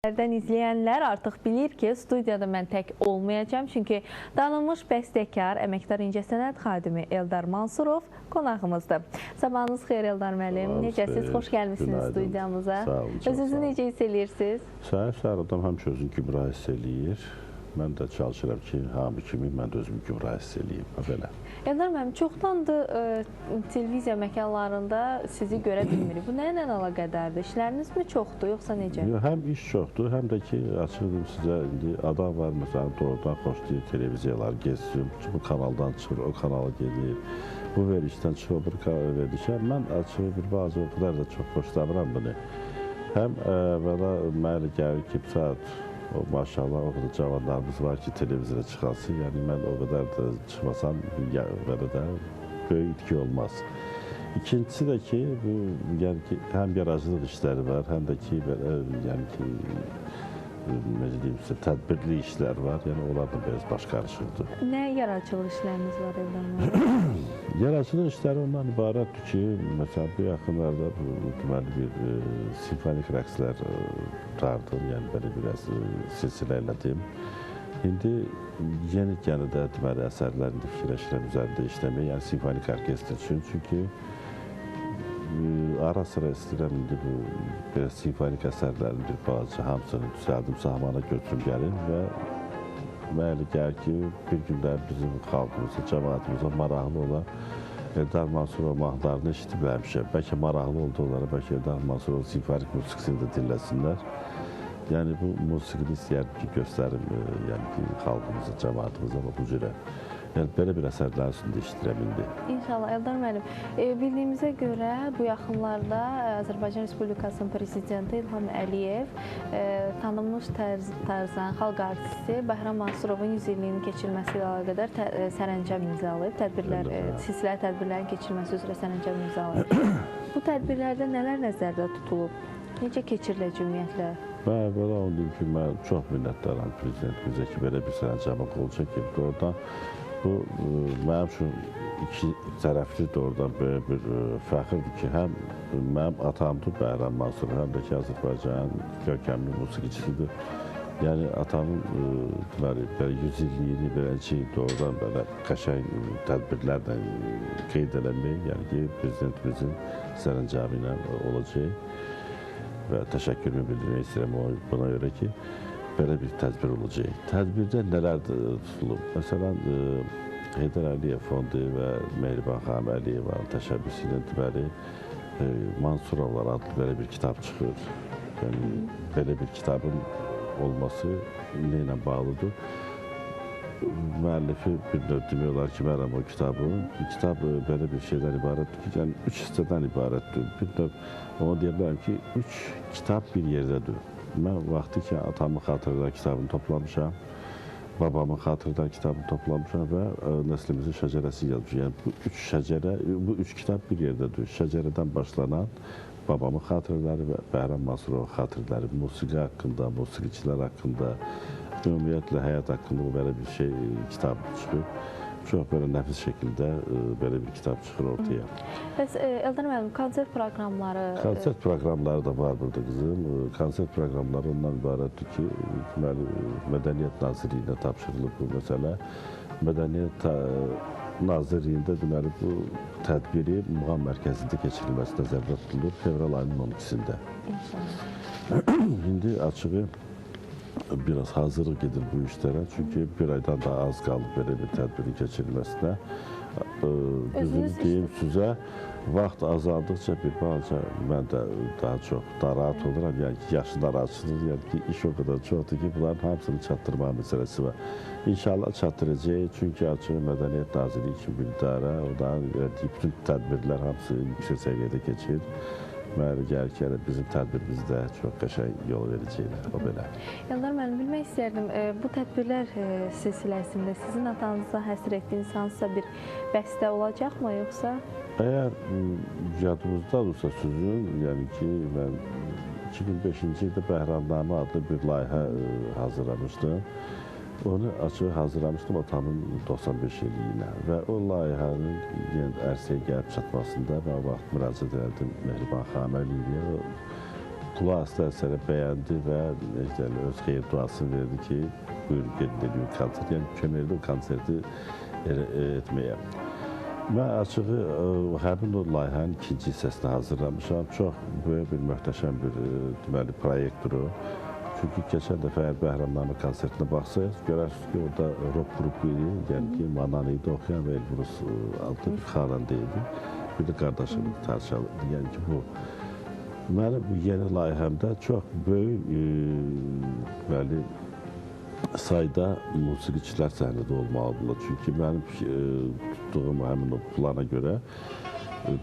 Dən izləyənlər artıq bilir ki, studiyada mən tək olmayacağım. Çünki tanınmış bəstəkar, əməkdar incəsənət xadimi Eldar Mansurov qonağımızdır. Sabahınız xeyir Eldar müəllim. Necəsiz? Xoş gəlmişsiniz studiyamıza. Sağ olun. Özünüzü necə hiss eləyirsiniz? Səhər adam həmişə özünü gümrah hiss eləyir. Mən də çalışıram ki, hamı kimi mən də özümü gümrah hiss eləyim. Belə. Eldar müəllim, çoxdandır televiziya məkanlarında sizi görə bilmirik. Bu nə ilə əlaqədardır? İşləriniz mi çoxdur, yoxsa necə? Həm iş çoxdur, həm də ki, açıqdır sizə, indi adam var, məsələn, doğrudan xoşlayır televiziyalar gezsin, bu kanaldan çıxır, o kanala gedir, bu verilişdən çıxır, o bir kanala verilişə. Mən açığı bir bazı o qədər də çox xoşlamıram bunu. Həm belə mənə gəlir ki, maşallah o qədər cavanlarımız var ki, televiziyaya çıxansın. Yəni, mən o qədər də çıxmasam, belə də böyük itki olmaz. İkincisi də ki, həm yaradıcılıq işləri var, həm də ki, yəni ki, tədbirli işlər var. Yəni, onlar da biraz baş qarışıqdır. Nə yaradıcılıq işləriniz var Eldar müəllim? Yaradıcılıq işləri ondan ibarətdir ki, məsələn, bu yaxınlarda deməli bir simfonik rəqslər tutardım, yəni belə biraz silsilə elədim. İndi yeni də deməli əsərlərində fikirləşirəm üzərində işləmək, yəni simfonik orkestr üçün. Çünki ara sıra istəyirəm indi bu biraz simfonik əsərlərin bir balaca hamısını düzəldim, sahmana götürüm gəlim və mənə gəlir ki, bir günlər bizim xalqımıza, cəmaatımıza maraqlı olan Eldar Mansurov mahnılarını eşitibləmişəm. Bəlkə maraqlı oldu onlara, bəlkə Eldar Mansurov simfonik musiqisini də dinləsinlər. Yəni, bu musiqini istəyərdim ki, göstərim xalqımıza, cəmaatımıza bu cürə. Yəni, belə bir əsərlərin üstündə işləyirəm indi. İnşallah, Eldar müəllim. Bildiyimizə görə bu yaxınlarda Azərbaycan Respublikasının Prezidenti İlham Əliyev tanınmış tarzan xalq artisti Bəhram Mansurovun 100 illiyinin keçirilməsi ilə əlaqədar sərəncam imzalayıb, silsilə tədbirlərin keçirilməsi üzrə sərəncam imzalayıb. Bu tədbirlərdə nələr nəzərdə tutulub? Necə keçiriləcək ümumiyyətlə? Mən belə onu ki, mən çox minnətdaram prezidentimizə ki, belə bir sərəncama qol çəkib. Doğrudan bu, mənim üçün iki tərəfli doğrudan böylə bir fəxirdir ki, həm mənim atamdır Bəhram Mansurov, həm də ki, Azərbaycanın görkəmli musiqiçisidir. Yəni, atamın 100 illiyini beləcə doğrudan belə qəşəng tədbirlərlə qeyd eləmək, yəni ki, prezidentimizin sərəncamı ilə olacaq. Və təşəkkürümü bildirmək istəyirəm buna görə ki, belə bir tədbir olacaq. Tədbirdə nələr tutulub? Məsələn, Heydər Əliyev Fondu və Mehriban xanım Əliyevanın təşəbbüsü ilə deməli Mansurovlar adlı belə bir kitab çıxır. Yəni, belə bir kitabın olması nə ilə bağlıdır? Müəllifi bir növ demək olar ki, mənəm o kitabın. Kitab belə bir şeydən ibarətdir ki, yəni 3 hissədən ibarətdir. Bir növ onu deyə bilərəm ki, 3 kitab bir yerdədir. Mən vaxtı ki, atamın xatırlar kitabını toplamışam, babamın xatırlar kitabını toplamışam və nəslimizin şəcərəsi yazmışam. Yəni, bu 3 kitab bir yerdədir. Şəcərədən başlanan babamın xatırları və Bəhram Mansurov xatırları, musiqi haqqında, musiqiçilər haqqında, ümumiyyətlə həyat haqqında belə bir şey kitab çıxır. Çox belə nəfis şəkildə belə bir kitab çıxır ortaya. Bəs Eldar müəllim, konsert proqramları? Konsert proqramları da var burada qızım. Konsert proqramları ondan ibarətdir ki, Mədəniyyət Nazirliyinə tapşırılıb bu məsələ. Mədəniyyət Nazirliyində deməli bu tədbiri Muğam mərkəzində keçirilməsi nəzərdə tutulur fevral ayının 12-sində. İnşallah. İndi açığı biraz hazırlıq gedir bu işlərə, çünki bir aydan daha az qalıb belə bir tədbirin keçirilməsinə. Düzünü deyim sizə, vaxt azaldıqca bir balaca mən də daha çox narahat oluram, yəni ki, yaşlar açılır, yəni ki, iş o qədər çoxdur ki, bunların hamısını çatdırma məsələsi var. İnşallah çatdıracaq, çünki açıq Mədəniyyət Nazirliyi kimi bir idarə, oradan bütün tədbirlər hamısı yüksək səviyyədə keçir. Mənə gəlir ki, bizim tədbirimizdə çox qəşəng yol verəcəklər, o belə. Eldar müəllim, bilmək istəyərdim, bu tədbirlər silsiləsində sizin atanıza həsr etdiyiniz hansısa bir bəstə olacaqmı, yoxsa? Əgər yadımızdadırsa sözün, yəni ki, mən 2005-ci ildə Bəhramnamə adlı bir layihə hazırlamışdım. Onu açıq hazırlamışdım atamın 95 illiyinə və o layihənin ərsəyə gəlib çatmasında mən vaxt müraciət edirdim Mehriban xanım Əliyevə. qulaq asdı əsərə bəyəndi və öz xeyir duasını verdi ki, buyurun gedin edin konsert, yəni kömək edin konserti etməyə. Mən açığı həmin o layihənin ikinci hissəsini hazırlamışam. Çox böyük bir, möhtəşəm bir deməli proyektdir o. Çünki keçən dəfə əgər Bəhramnamə konsertinə baxsayız, görərsiniz ki, orada rock qrupu idi, yəni ki, Manani'də oxuyan və Elbrus adlı bir xanəndə idi. Bir də qardaşım Tarçalı, yəni ki, bu. Mənim bu yeni layihəmdə çox böyük deməli, sayda musiqiçilər səhnədə olmalıdırlar. Çünki mənim tutduğum həmin o plana görə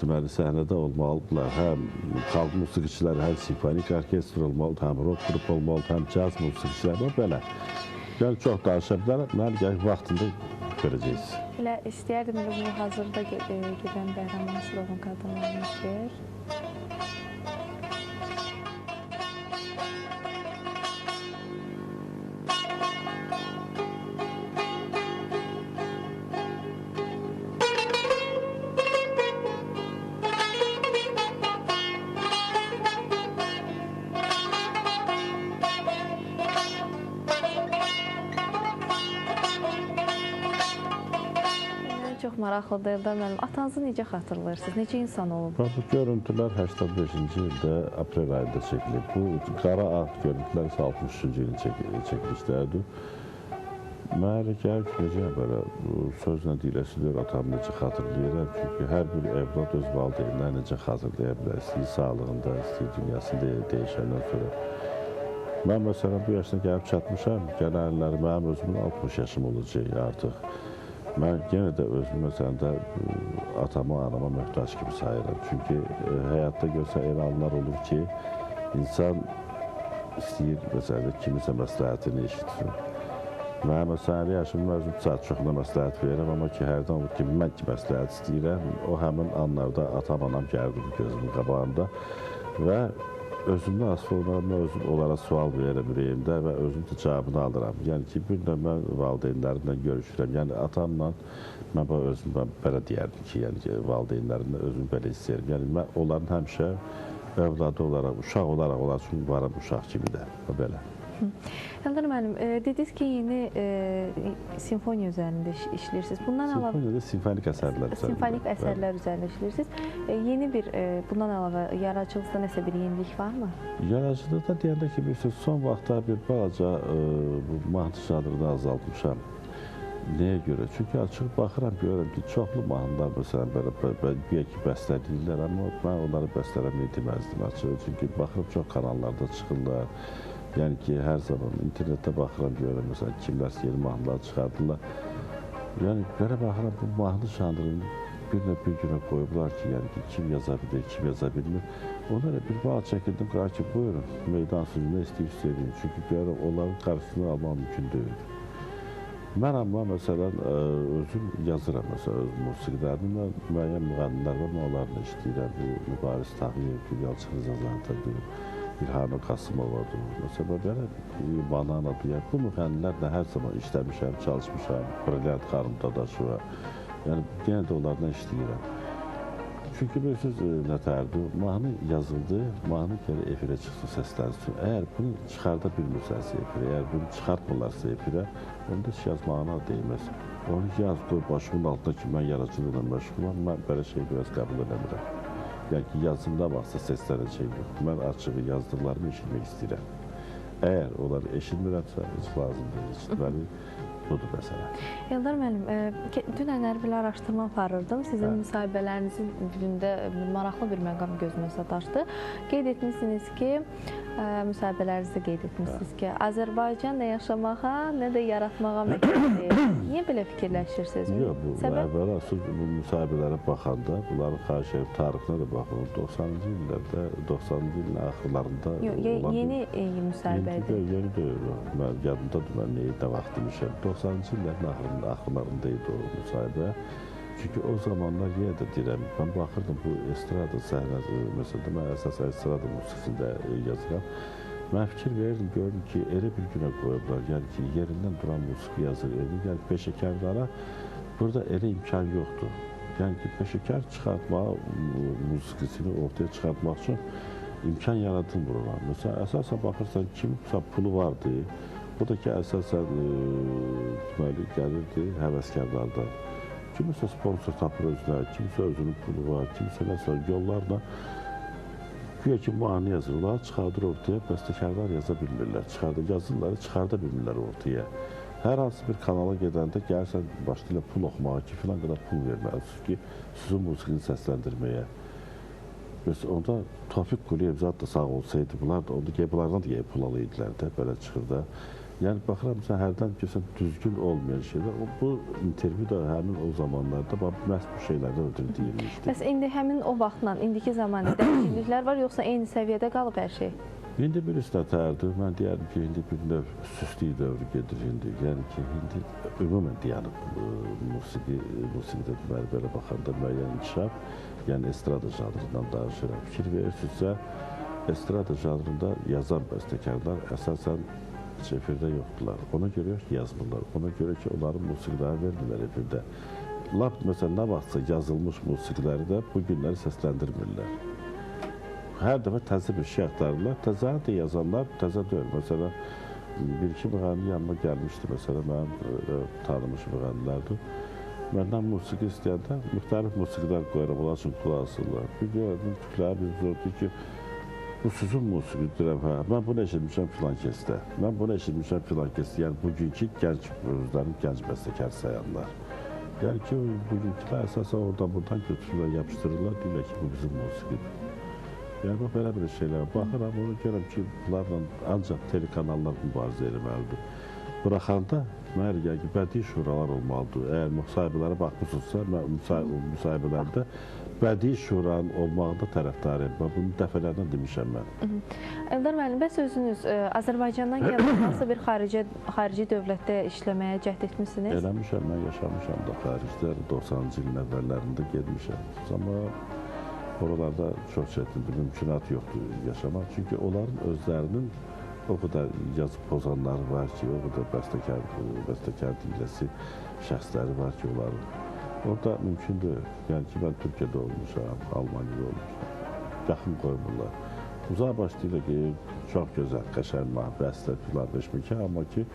deməli, səhnədə olmalıdırlar. Həm xalq musiqiçiləri, həm simfonik orkestr olmalıdır, həm rock qrup olmalıdır, həm caz musiqiçiləri, belə. Yəni, çox danışa bilərəm, mən gələk vaxtında görəcəksiniz. Elə istəyərdim, bu hazırda gedən Bəhram Mansurovun qadınlarını istəyir. Çox maraqlıdır da mənim. Atanızı necə xatırlayırsınız? Necə insan olub? Bu görüntülər 85-ci ildə aprel ayında çəkilib. Bu qara ağ görüntülər isə 63-cü ilin çəkilişlərdir. Mən elə gəlir ki, necə belə sözlə diləşilir, atamı necə xatırlayıram. Çünki hər bir evlad öz valideynləri necə xatırlaya bilər. İstəyir sağlığında, istəyir dünyasında dəyişəndən sonra. Mən məsələn bu yaşına gəlib çatmışam, gələn illəri mənim özümün 60 yaşım olacaq artıq. Mən yenə də özümü məsələn də atama, anama möhtac kimi sayıram. Çünki həyatda görsə elə anlar olur ki, insan istəyir məsələn də kimisə məsləhətini eşitsin. Mən məsələn yaşımın özüm çoxuna məsləhət verirəm, amma ki, hərdən olur ki, mən ki məsləhət istəyirəm, o həmin anlarda atam, anam gəldi gözümün qabağında və özümdən asılı olmaram, mən özüm onlara sual verirəm ürəyimdə və özüm də cavabını alıram. Yəni ki, bir də mən valideynlərimlə görüşürəm. Yəni atamla mən özümdən belə deyərdim ki, yəni ki, valideynlərimlə özümü belə istəyirəm. Yəni mən onların həmişə övladı olaraq, uşaq olaraq onlar üçün varım uşaq kimi də, belə. Eldar müəllim, dediniz ki, yeni simfoniya üzərində işləyirsiniz. Bundan əlavə... Simfoniyada simfonik əsərlər üzərində. Simfonik əsərlər üzərində işləyirsiniz. Yeni bir, bundan əlavə yaradıcılıqda nəsə bir yenilik varmı? Yaradıcılıqda deyəndə ki, son vaxtda bir balaca mahnı janrını azaltmışam. Nəyə görə? Çünki açıq baxıram, görürəm ki, çoxlu mahnılar məsələn belə ki, bəstələyirlər, amma mən onları bəstələməyi deməzdim açıq. Çünki baxıram, çox kanallarda çıxırlar. Yəni ki, hər zaman internetdə baxıram, görürəm, məsələn, kimlər yeni mahnılar çıxardırlar. Yəni, belə baxıram, bu mahnı janrını bir günə qoyublar ki, yəni ki, kim yaza bilir, kim yaza bilmir. Onlara bir bağ çəkildim, qırar ki, buyurun, meydan sözü nə istəyir, çünki görürəm, onların qarşısını almaq mümkün deyil. Mən amma, məsələn, özüm yazıram, məsələn, öz musiqilərini, müəyyən müğənnilər var, mən onlarla işləyirəm. Bu, Mübariz Tağıyev, Gülyalçı Rızazantadır, İlhamə Qasımovadır. Məsələn, belə Bananadır. Bu müğənnilərlə hər zaman işləmişəm, çalışmışam. Brilliant xanım Dadaşova. Yəni, yenə də onlarla işləyirəm. Çünki bilirsiniz, nətərdir, mahnı yazıldı, mahnı gəlir efirə çıxsın, səslənsin. Əgər bunu çıxarda bilmirsənsə efirə, əgər bunu çıxartmırlarsa efirə, onda heç yazmağına deyilməz. Onu yaz, qoy başımın altında ki, mən yaradıcılıqla məşğulam, mən belə şey biraz qəbul edəmirəm. Yəni ki, yazımda baxsa səslənəcək yox. Mən açığı yazdıqlarımı eşitmək istəyirəm. Əgər onları eşitmirəmsə, heç lazım deyil, eşitməli. Budur məsələ. Eldar müəllim, dünənlər bir araşdırma aparırdım. Sizin müsahibələrinizin gündə maraqlı bir məqam gözümə sataşdı. Qeyd etmişsiniz ki, müsahibələrinizdə qeyd etmişsiniz ki, Azərbaycan nə yaşamağa, nə də yaratmağa məkandır. Niyə belə fikirləşirsiniz? Yox, bu əvvəla bu müsahibələrə baxanda, bunların xahiş edib tarixinə də baxın, 90-cı illərdə, 90-cı ilin axırlarında... Yox, yeni müsahibədir. Yeni deyil, mən yadımdadır, mən nə vaxt demişəm. 90-cı illərin axırlarında idi o müsahibə. Çünki o zamanlar yenə də deyirəm, mən baxırdım bu estrada səhnəsi, məsələn, mən əsas estrada musiqisində yazıram. Mən fikir verirdim, gördüm ki, elə bir günə qoyublar, yəni ki, yerindən duran musiqi yazır, yəni peşəkarlara burada elə imkan yoxdur. Yəni ki, peşəkar çıxartmaq, musiqisini ortaya çıxartmaq üçün imkan yaradılmır ona. Məsələn, əsasən baxırsan, kim pulu vardı, o da ki, əsasən deməli, gəlirdi həvəskarlardan. Kimisə sponsor tapır özünə, kimisə özünün pulu var, kimisə nəsə yollarla güya ki, mahnı yazırlar, çıxardır ortaya, bəstəkarlar yaza bilmirlər, yazırları çıxarda bilmirlər ortaya. Hər hansı bir kanala gedəndə gəlsən başlayla pul oxumağa ki, filan qədər pul verməlisin ki, sizin musiqini səsləndirməyə. Onda Tofiq Quliyev zat da sağ olsaydı, bunlardan da pul alaydılar da, belə çıxır da. Yəni, baxıram, hərdən görsən düzgün olmayan şeylər, bu intervyu da həmin o zamanlarda məhz bu şeylərdən ötürü deyilmişdi. Bəs indi həmin o vaxtla, indiki zamanı dəyişikliklər var, yoxsa eyni səviyyədə qalıb hər şey? İndi bir istətərdir, mən deyərdim ki, indi bir növ süstlük dövrü gedir indi. Yəni ki, indi ümumən deyənib musiqidə belə baxanda müəyyən inkişaf, yəni estrada janrından danışıram. Fikir verirsinizsə, estrada janrında yazan bəstəkarlar əsasən efirdə yoxdular. Ona görə ki, yazmırlar. Ona görə ki, onların musiqiləri vermirlər efirdə. Lap, məsələn, nə vaxtsa yazılmış musiqiləri də bu günləri səsləndirmirlər. Hər dəfə təzə bir şey axtarırlar. Təzəni də yazanlar təzə deyil. Məsələn, bir-iki müğənni yanıma gəlmişdi. Məsələn, mənim tanımış müğənnilərdir. Məndən musiqi istəyəndə müxtəlif musiqilər qoyarım, onlar üçün qulaq asırlar. Bir gördüm, tükləri bir zordur ki, bu sizin musiqidir, mən bunu eşitmişəm filan kəsdə, mən bunu eşitmişəm filan kəsdə, yəni bugünkü özlərini gənc bəstəkar sayanlar. Yəni ki, bugünkülər əsasən oradan-buradan götürürlər, yapışdırırlar, deyirlər ki, bu bizim musiqidir. Yəni, belə bir şeylər. Baxıram, onu görəm ki, bunlarla ancaq telekanallar mübarizə eləməlidir. Buraxanda, mənə gəlir ki, bədii şuralar olmalıdır. Əgər müsahibələrə baxmışsınızsa, müsahibələrdə bədii şuranın olmağında tərəfdarıyım. Bunu dəfələrdən demişəm mən. Eldar müəllim, bəs özünüz Azərbaycandan gələn hansısa bir xarici dövlətdə işləməyə cəhd etmişsiniz? Eləmişəm, mən yaşamışam da xaricdə, 90-cı ilin əvvəllərində gedmişəm. Amma oralarda çox çətindir, mümkünat yoxdur yaşamaq. Çünki onların özlərinin o qədər yazıb pozanları var ki, o qədər bəstəkar deyiləsi şəxsləri var ki, onların. Orada mümkündür. Yəni ki, mən Türkiyədə olmuşam, Almaniyada olmuşam. Yaxın qoymurlar. Uzaq başlayırlar ki, çox gözəl, qəşəng, bəstə, filan, beşməkə, amma ki,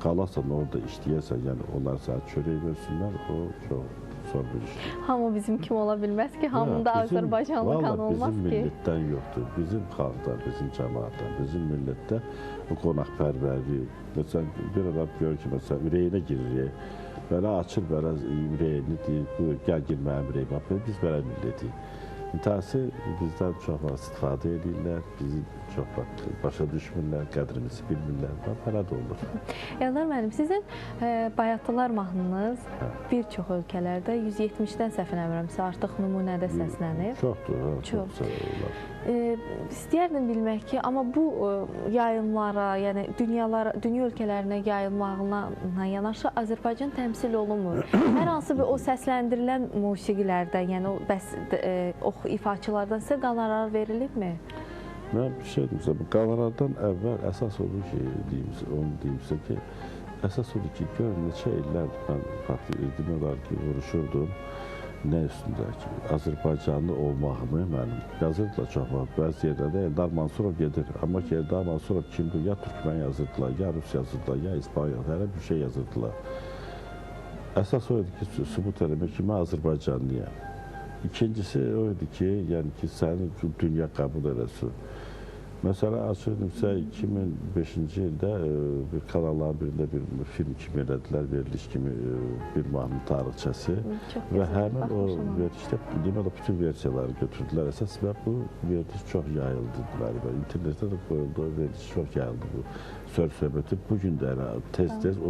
qalasan orada işləyəsən, yəni onlar sənə çörək versinlər, o çox zor bir işdir. Hamı bizim kimi ola bilməz ki, hamında Azərbaycanlı qanı olmaz ki. Bizim millətdən yoxdur. Bizim xalqdan, bizim cəmaatdan, bizim millətdə bu qonaqpərvərlik. Məsələn, bir adam görür ki, məsələn, ürəyinə giririk. Belə açır, belə ürəyini deyir, buyur, gəl gir mənim ürəyimə. Biz belə millətiyik. İntihası bizdən çox istifadə edirlər, bizi çox başa düşmürlər, qədrimizi bilmirlər, belə də olur. Eldar müəllim, sizin Bayatılar mahnınız bir çox ölkələrdə 170-dən səhv eləmirəmsə artıq nümunədə səslənib. Çoxdur, çox olar. İstəyərdim bilmək ki, amma bu yayımlara, yəni dünya ölkələrinə yayılmağına yanaşı Azərbaycan təmsil olunmur. Hər hansı bir o səsləndirilən musiqilərdən, yəni o ifaçılardan sizə qonorar verilibmi? Mən bir şey deyim, bu qonarardan əvvəl əsas odur ki, onu deyimsə ki, əsas odur ki, görün neçə illərdir mən demək olar ki, vuruşurdum. Nə üstündə ki, Azərbaycanlı olmağımı mənim yazırdılar çox var. Bəzi yerlərdə Eldar Mansurov gedir. Amma ki, Eldar Mansurov kimdir? Ya Türkmen yazırdılar, ya Rus yazırdılar, ya İspanya, hər bir şey yazırdılar. Əsas o idi ki, sübut eləmək ki, mən Azərbaycanlıyam. İkincisi o idi ki, yəni ki, səni dünya qəbul eləsin. Məsələn, açıqdırsa 2005-ci ildə bir kanalların birində bir film kimi elədilər, veriliş kimi bir mahnı tarixçəsi və həmin o verilişdə deməli bütün versiyaları götürdülər. Əsas və bu veriliş çox yayıldı deməli və internetdə də qoyuldu, veriliş çox yayıldı bu söhbəti. Bu gün də tez-tez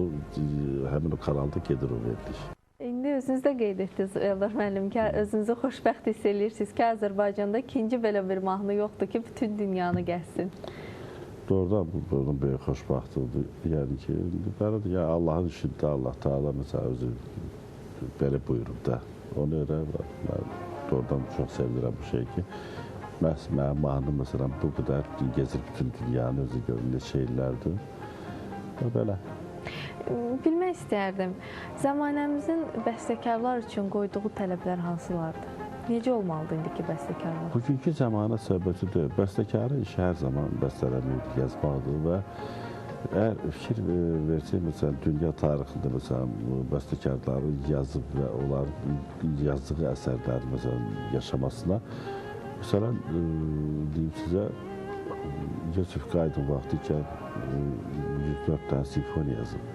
həmin o kanalda gedir o veriliş. İndi özünüz də qeyd etdiniz, Eldar müəllim, ki, özünüzü xoşbəxt hiss edirsiniz ki, Azərbaycanda ikinci belə bir mahnı yoxdur ki, bütün dünyanı gəlsin. Doğrudan bu bunun böyük xoşbəxtlidir. Yəni ki, belədir, yəni Allahın işidir, Allah Teala məsələn özü belə buyurub da. Ona görə mən doğrudan çox sevirəm bu şey ki, məhz mənim mahnım məsələn bu qədər gezir bütün dünyanı özü görür, neçə illərdir və belə. Bilmək istəyərdim, zamanəmizin bəstəkarlar üçün qoyduğu tələblər hansılardır? Necə olmalıdır indiki bəstəkarlar? Bugünkü zamana söhbəti deyil. Bəstəkarın işi hər zaman bəstələməkdir, yazmaqdır və əgər fikir versək, məsələn, dünya tarixində, məsələn, bəstəkarların yazıb və onların yazdığı əsərləri, məsələn, yaşamasına, məsələn, deyim sizə, Yusif Qaydın vaxtı ikən 104 dənə simfoniya yazıb.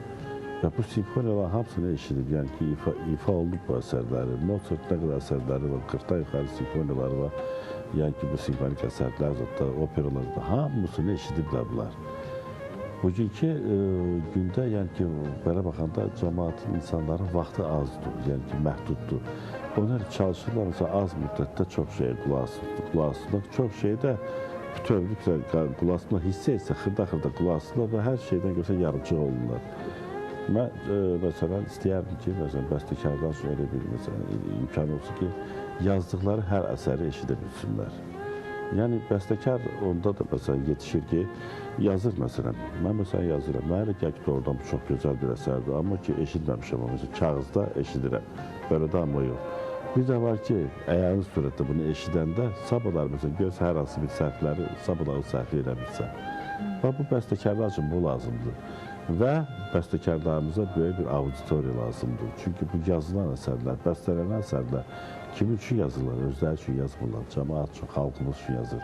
Və bu simfoniyalar hamısını eşidib, yəni ki, ifa olunub bu əsərləri. Mozart nə qədər əsərləri var, 40-dan yuxarı simfoniyaları var. Yəni ki, bu simfonik əsərlər, operalar da hamısını eşidiblər bunlar. Bugünkü gündə, yəni ki, belə baxanda cəmaatın, insanların vaxtı azdır, yəni ki, məhduddur. Onlar çalışırlar, məsələn, az müddətdə çox şeyə qulaq asırlar. Çox şeydə bütövlüklə qulaq asırlar, hissə xırda-xırda qulaq asırlar və hər şeydən görsə yarımçıq olurlar. Mən, məsələn, istəyərdim ki, məsələn, bəstəkarlar üçün elə bir, məsələn, imkan olsun ki, yazdıqları hər əsəri eşidə bilsinlər. Yəni, bəstəkar onda da, məsələn, yetişir ki, yazır, məsələn, mən, məsələn, yazıram, mənə elə gəl ki, doğrudan bu çox gözəl bir əsərdir, amma ki, eşitməmişəm, məsələn, kağızda eşidirəm, belə də amma yox. Bir də var ki, əyani surətdə bunu eşidəndə, sabahlar, məsələn, görsə hər hansı bir səhvləri, sabahları səhv eləmirsən. Və bu bəstəkarlar üçün bu lazımdır. Və bəstəkarlarımıza böyük bir auditoriya lazımdır. Çünki bu yazılan əsərlər, bəstələnən əsərlər kim üçün yazırlar? Özləri üçün yazmırlar, cəmaat üçün, xalqımız üçün yazır.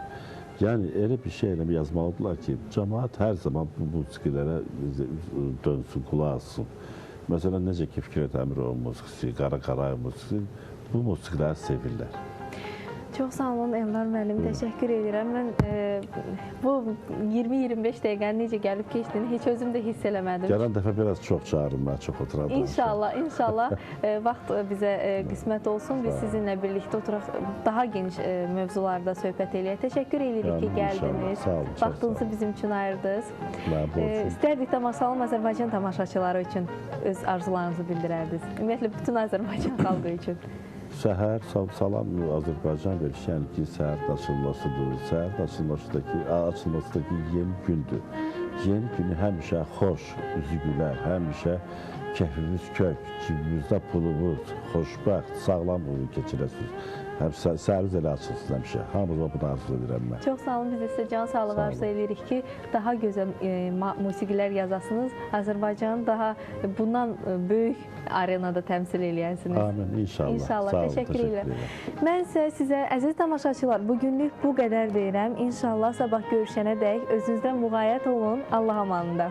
Yəni, elə bir şey eləmə yazmalıdırlar ki, cəmaat hər zaman bu musiqilərə dönsün, qulaq assın. Məsələn, necə ki, Fikrət Əmirovun musiqisi, Qara Qarayev musiqisi, bu musiqiləri sevirlər. Çox sağ olun Elnar müəllim, təşəkkür edirəm. Mən bu 20-25 dəqiqənin necə gəlib keçdiyini heç özüm də hiss eləmədim. Gələn dəfə biraz çox çağırın, mən çox oturardım. İnşallah, inşallah vaxt bizə qismət olsun. Biz sizinlə birlikdə oturaq, daha geniş mövzularda söhbət eləyək. Təşəkkür edirik ki, gəldiniz. Sağ olun, vaxtınızı bizim üçün ayırdınız. İstərdik tamaşalım Azərbaycan tamaşaçıları üçün öz arzularınızı bildirərdiniz. Ümumiyyətlə, bütün Azərbaycan xalqı üçün. Səhər, salam Azərbaycan verir, yəni ki, səhər açılmasıdır. Səhər açılmasındakı yeni gündür. Yeni günü həmişə xoş, üzü gülər, həmişə keyfimiz kök, cibimizdə pulumuz, xoşbəxt, sağlam onu keçirəsiniz. Səhəriniz elə açılsın həmişə. Hamıza bunu arzu edirəm mən. Çox sağ olun, biz də sizə can sağlığı arzu edirik ki, daha gözəl musiqilər yazasınız. Azərbaycanı daha bundan böyük arenada təmsil eləyəsiniz. Amin, inşallah. İnşallah, təşəkkür edirəm. Mən sizə, əziz tamaşaçılar, bugünlük bu qədər deyirəm. İnşallah sabah görüşənə dək özünüzdən müğayət olun. Allah amanında.